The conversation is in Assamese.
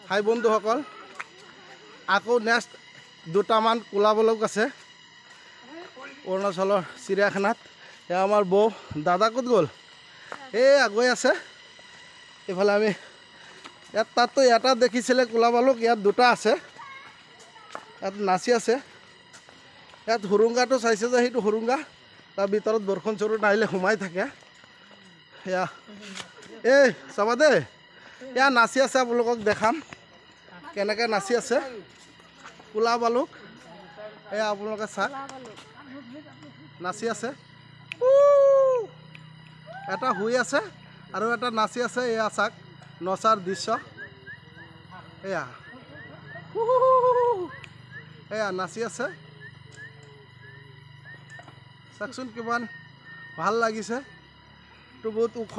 হাই বন্ধুসকল, আকৌ নেক্সট দুটামান কোলা বালুক আছে অৰুণাচলৰ চিৰিয়াখানাত। এয়া আমাৰ বৌ দাদা ক'ত গ'ল? এই আগুৱাই আছে। এইফালে আমি ইয়াত তাততো এটা দেখিছিলে কোলা বালুক, ইয়াত দুটা আছে। ইয়াত নাচি আছে। ইয়াত হুৰুংগাটো চাইছে যে সেইটো হুৰুংগা, তাৰ ভিতৰত বৰষুণ চৰষুণ আহিলে সোমাই থাকে। এয়া এই চাবা দেই, এয়া নাচি আছে, আপোনালোকক দেখাম কেনেকৈ নাচি আছে কোলা বালুক। এয়া আপোনালোকে চাওক, নাচি আছে। এটা শুই আছে আৰু এটা নাচি আছে। এয়া চাওক নচাৰ দৃশ্য। এয়া এয়া নাচি আছে, চাওকচোন কিমান ভাল লাগিছে। তো বহুত ওখ।